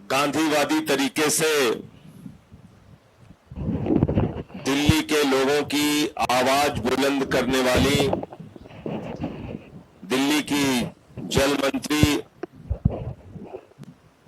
गांधीवादी तरीके से दिल्ली के लोगों की आवाज बुलंद करने वाली दिल्ली की जल मंत्री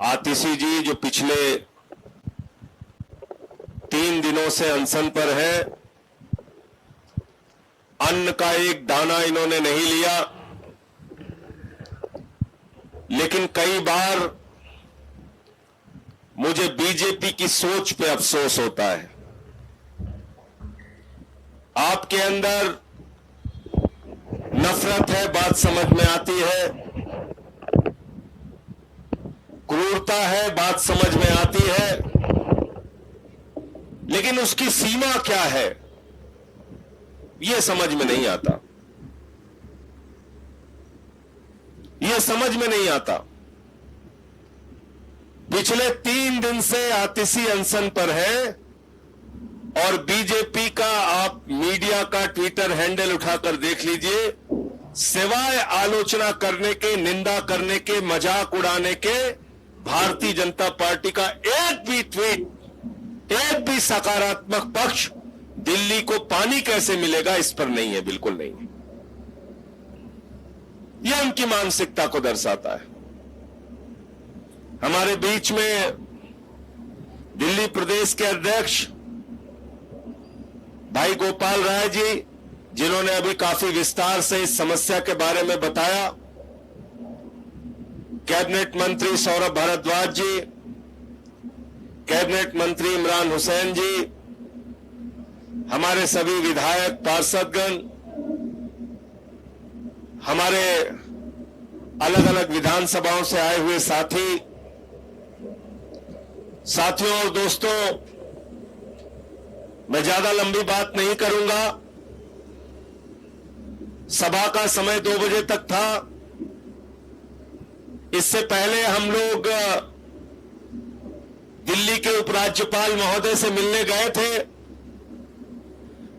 आतिशी जी, जो पिछले 3 दिनों से अनशन पर है, अन्न का एक दाना इन्होंने नहीं लिया, लेकिन कई बार मुझे बीजेपी की सोच पे अफसोस होता है। आपके अंदर नफरत है, बात समझ में आती है, क्रूरता है, बात समझ में आती है, लेकिन उसकी सीमा क्या है यह समझ में नहीं आता, यह समझ में नहीं आता। पिछले 3 दिन से आतिशी अनशन पर है और बीजेपी का आप मीडिया का ट्विटर हैंडल उठाकर देख लीजिए, सिवाय आलोचना करने के, निंदा करने के, मजाक उड़ाने के, भारतीय जनता पार्टी का एक भी ट्वीट, एक भी सकारात्मक पक्ष दिल्ली को पानी कैसे मिलेगा इस पर नहीं है, बिल्कुल नहीं है। यह उनकी मानसिकता को दर्शाता है। हमारे बीच में दिल्ली प्रदेश के अध्यक्ष भाई गोपाल राय जी, जिन्होंने अभी काफी विस्तार से इस समस्या के बारे में बताया, कैबिनेट मंत्री सौरभ भारद्वाज जी, कैबिनेट मंत्री इमरान हुसैन जी, हमारे सभी विधायक पार्षदगण, हमारे अलग अलग विधानसभाओं से आए हुए साथियों और दोस्तों, मैं ज्यादा लंबी बात नहीं करूंगा। सभा का समय 2 बजे तक था। इससे पहले हम लोग दिल्ली के उपराज्यपाल महोदय से मिलने गए थे।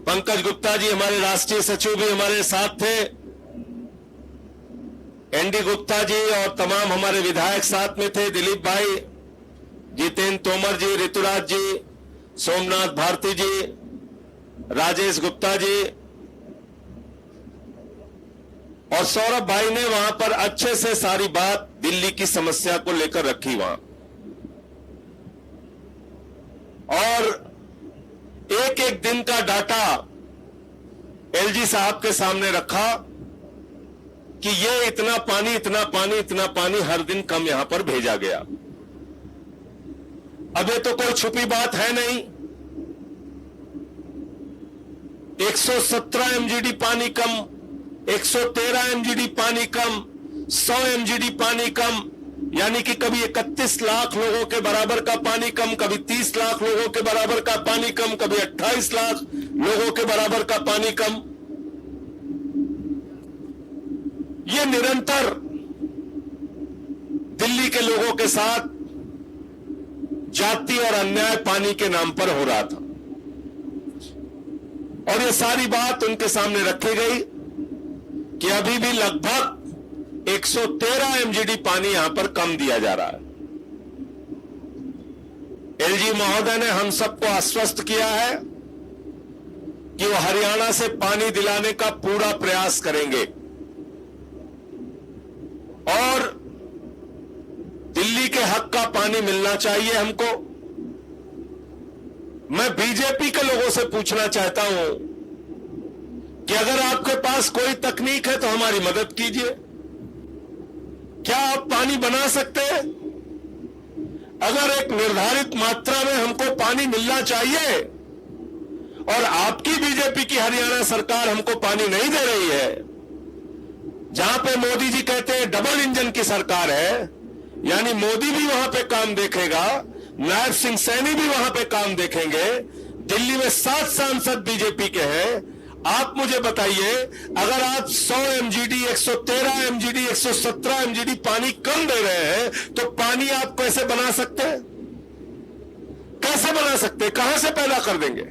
पंकज गुप्ता जी, हमारे राष्ट्रीय सचिव, भी हमारे साथ थे। एनडी गुप्ता जी और तमाम हमारे विधायक साथ में थे, दिलीप भाई, जितेंद्र तोमर जी, ऋतुराज जी, सोमनाथ भारती जी, राजेश गुप्ता जी और सौरभ भाई ने वहां पर अच्छे से सारी बात दिल्ली की समस्या को लेकर रखी वहां, और एक एक दिन का डाटा एलजी साहब के सामने रखा कि ये इतना पानी, इतना पानी, इतना पानी हर दिन कम यहां पर भेजा गया। अब ये तो कोई छुपी बात है नहीं। 117 एमजीडी पानी कम, 113 एमजीडी पानी कम, 100 एमजीडी पानी कम, यानी कि कभी 31 लाख लोगों के बराबर का पानी कम, कभी 30 लाख लोगों के बराबर का पानी कम, कभी 28 लाख लोगों के बराबर का पानी कम। ये निरंतर दिल्ली के लोगों के साथ जाति और अन्याय पानी के नाम पर हो रहा था, और ये सारी बात उनके सामने रखी गई कि अभी भी लगभग 113 एमजीडी पानी यहां पर कम दिया जा रहा है। एलजी महोदय ने हम सबको आश्वस्त किया है कि वो हरियाणा से पानी दिलाने का पूरा प्रयास करेंगे, और दिल्ली के हक का पानी मिलना चाहिए हमको। मैं बीजेपी के लोगों से पूछना चाहता हूं कि अगर आपके पास कोई तकनीक है तो हमारी मदद कीजिए। क्या आप पानी बना सकते हैं? अगर एक निर्धारित मात्रा में हमको पानी मिलना चाहिए और आपकी बीजेपी की हरियाणा सरकार हमको पानी नहीं दे रही है, जहां पे मोदी जी कहते हैं डबल इंजन की सरकार है, यानी मोदी भी वहां पे काम देखेगा, नायब सिंह सैनी भी वहां पे काम देखेंगे, दिल्ली में 7 सांसद बीजेपी के हैं। आप मुझे बताइए, अगर आप 100 एमजीडी, 113 एमजीडी, 117 एमजीडी पानी कम दे रहे हैं, तो पानी आप कैसे बना सकते हैं? कैसे बना सकते हैं? कहां से पैदा कर देंगे?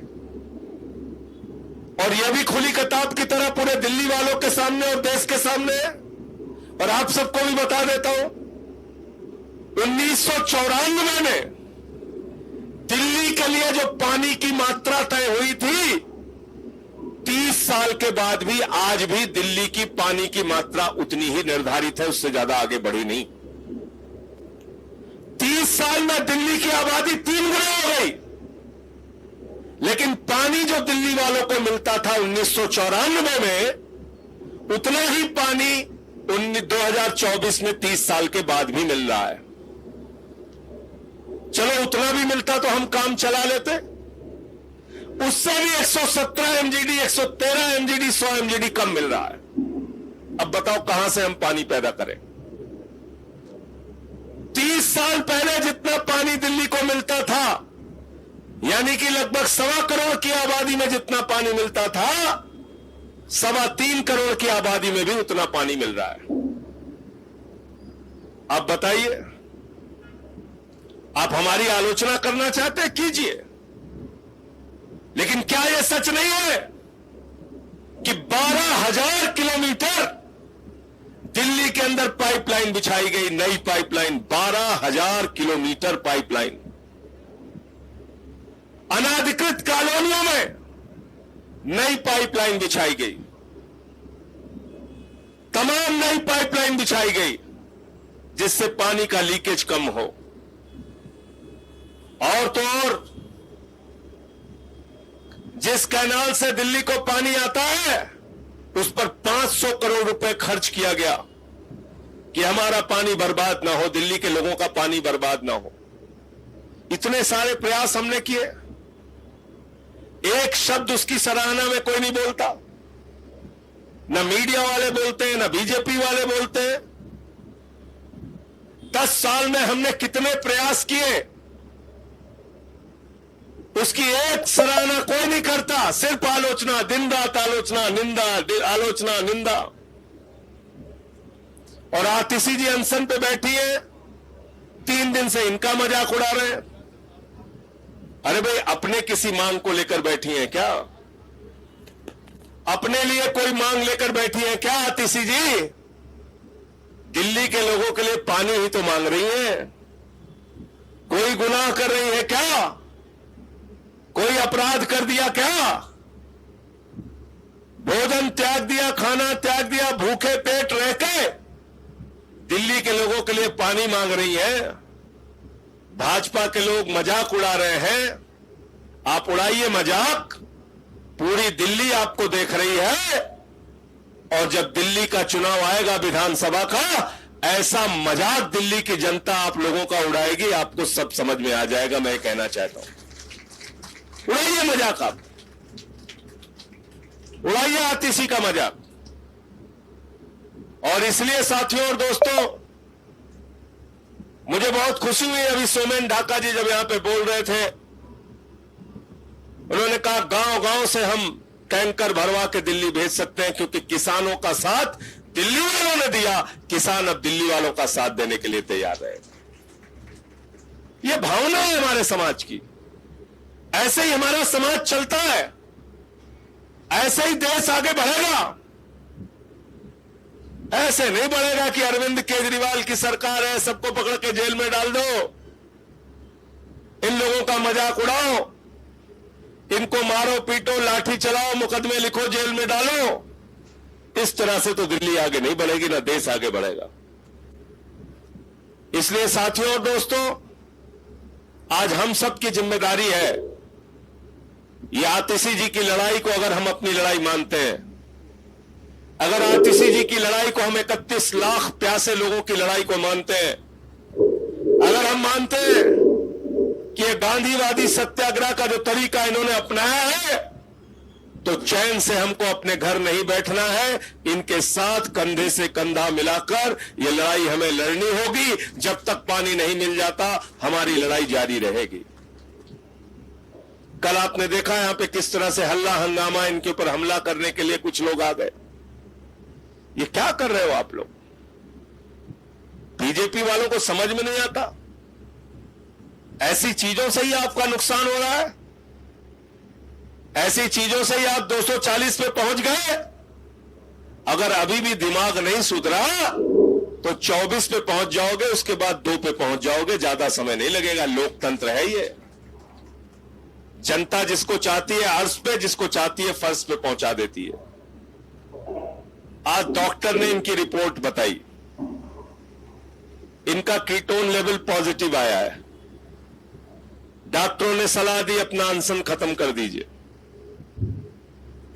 और यह भी खुली किताब की तरह पूरे दिल्ली वालों के सामने और देश के सामने है। और आप सबको भी बता देता हूं, 1994 में दिल्ली के लिए जो पानी की मात्रा तय हुई थी, 30 साल के बाद भी आज भी दिल्ली की पानी की मात्रा उतनी ही निर्धारित है, उससे ज्यादा आगे बढ़ी नहीं। 30 साल में दिल्ली की आबादी 3 गुना हो गई, लेकिन पानी जो दिल्ली वालों को मिलता था 1994 में, उतना ही पानी 2024 में 30 साल के बाद भी मिल रहा है। चलो उतना भी मिलता तो हम काम चला लेते, उससे भी 117 MGD, 113 MGD, 100 MGD कम मिल रहा है। अब बताओ कहां से हम पानी पैदा करें? 30 साल पहले जितना पानी दिल्ली को मिलता था, यानी कि लगभग 1.25 करोड़ की आबादी में जितना पानी मिलता था, 3.25 करोड़ की आबादी में भी उतना पानी मिल रहा है। आप बताइए, आप हमारी आलोचना करना चाहते हैं, कीजिए, लेकिन क्या यह सच नहीं है कि 12,000 किलोमीटर दिल्ली के अंदर पाइपलाइन बिछाई गई, नई पाइपलाइन, 12,000 किलोमीटर पाइपलाइन, अनाधिकृत कॉलोनियों में नई पाइपलाइन बिछाई गई, तमाम नई पाइपलाइन बिछाई गई, जिससे पानी का लीकेज कम हो। और तो और, जिस कैनाल से दिल्ली को पानी आता है, उस पर 500 करोड़ रुपए खर्च किया गया कि हमारा पानी बर्बाद ना हो, दिल्ली के लोगों का पानी बर्बाद ना हो। इतने सारे प्रयास हमने किए, एक शब्द उसकी सराहना में कोई नहीं बोलता, न मीडिया वाले बोलते हैं, न बीजेपी वाले बोलते हैं। 10 साल में हमने कितने प्रयास किए, उसकी एक सराहना कोई नहीं करता, सिर्फ आलोचना, दिन रात आलोचना, निंदा, आलोचना, निंदा। और आतिशी जी अनशन पे बैठी है, 3 दिन से इनका मजाक उड़ा रहे हैं। अरे भाई, अपने किसी मांग को लेकर बैठी हैं क्या? अपने लिए कोई मांग लेकर बैठी हैं क्या आतिशी जी? दिल्ली के लोगों के लिए पानी ही तो मांग रही हैं। कोई गुनाह कर रही है क्या? कोई अपराध कर दिया क्या? भोजन त्याग दिया, खाना त्याग दिया, भूखे पेट रह के दिल्ली के लोगों के लिए पानी मांग रही है। भाजपा के लोग मजाक उड़ा रहे हैं, आप उड़ाइए मजाक, पूरी दिल्ली आपको देख रही है। और जब दिल्ली का चुनाव आएगा विधानसभा का, ऐसा मजाक दिल्ली की जनता आप लोगों का उड़ाएगी, आपको सब समझ में आ जाएगा। मैं कहना चाहता हूं, उड़ाइए मजाक, आप उड़ाइए आतिशी का मजाक। और इसलिए साथियों और दोस्तों, मुझे बहुत खुशी हुई अभी सोमेन ढाका जी जब यहां पे बोल रहे थे, उन्होंने कहा गांव गांव से हम टैंकर भरवा के दिल्ली भेज सकते हैं, क्योंकि किसानों का साथ दिल्ली वालों ने दिया, किसान अब दिल्ली वालों का साथ देने के लिए तैयार रहे। यह भावना है हमारे समाज की, ऐसे ही हमारा समाज चलता है, ऐसे ही देश आगे बढ़ेगा। ऐसे नहीं बढ़ेगा कि अरविंद केजरीवाल की सरकार है, सबको पकड़ के जेल में डाल दो, इन लोगों का मजाक उड़ाओ, इनको मारो पीटो, लाठी चलाओ, मुकदमे लिखो, जेल में डालो। इस तरह से तो दिल्ली आगे नहीं बढ़ेगी, ना देश आगे बढ़ेगा। इसलिए साथियों और दोस्तों, आज हम सबकी जिम्मेदारी है, ये आतिशी जी की लड़ाई को अगर हम अपनी लड़ाई मानते हैं, अगर आतिशी जी की लड़ाई को हम 31 लाख प्यासे लोगों की लड़ाई को मानते हैं, अगर हम मानते हैं कि ये गांधीवादी सत्याग्रह का जो तरीका इन्होंने अपनाया है, तो चैन से हमको अपने घर नहीं बैठना है, इनके साथ कंधे से कंधा मिलाकर ये लड़ाई हमें लड़नी होगी। जब तक पानी नहीं मिल जाता, हमारी लड़ाई जारी रहेगी। कल आपने देखा यहां पे किस तरह से हल्ला हंगामा, इनके ऊपर हमला करने के लिए कुछ लोग आ गए। ये क्या कर रहे हो आप लोग? बीजेपी वालों को समझ में नहीं आता, ऐसी चीजों से ही आपका नुकसान हो रहा है, ऐसी चीजों से ही आप 240 पे पहुंच गए। अगर अभी भी दिमाग नहीं सुधरा तो 24 पे पहुंच जाओगे, उसके बाद 2 पे पहुंच जाओगे, ज्यादा समय नहीं लगेगा। लोकतंत्र है ये। जनता जिसको चाहती है अर्श पे, जिसको चाहती है फर्श पे पहुंचा देती है। आज डॉक्टर ने इनकी रिपोर्ट बताई, इनका कीटोन लेवल पॉजिटिव आया है। डॉक्टरों ने सलाह दी अपना अनशन खत्म कर दीजिए।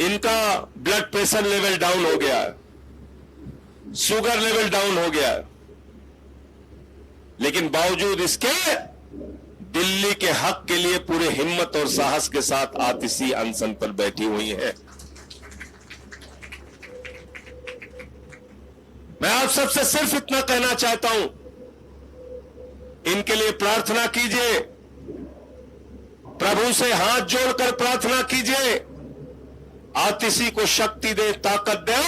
इनका ब्लड प्रेशर लेवल डाउन हो गया है, शुगर लेवल डाउन हो गया है, लेकिन बावजूद इसके दिल्ली के हक के लिए पूरे हिम्मत और साहस के साथ आतिशी अनशन पर बैठी हुई है। मैं आप सबसे सिर्फ इतना कहना चाहता हूं, इनके लिए प्रार्थना कीजिए, प्रभु से हाथ जोड़कर प्रार्थना कीजिए, आतिशी को शक्ति दे, ताकत दे,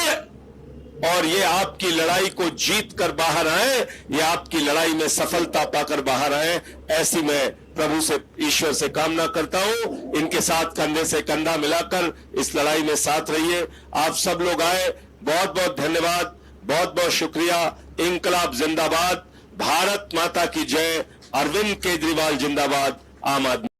और ये आपकी लड़ाई को जीत कर बाहर आए, ये आपकी लड़ाई में सफलता पाकर बाहर आए, ऐसी मैं प्रभु से, ईश्वर से कामना करता हूं। इनके साथ कंधे से कंधा मिलाकर इस लड़ाई में साथ रहिए। आप सब लोग आए, बहुत बहुत धन्यवाद, बहुत बहुत शुक्रिया। इंकलाब जिंदाबाद, भारत माता की जय, अरविंद केजरीवाल जिंदाबाद, आम आदमी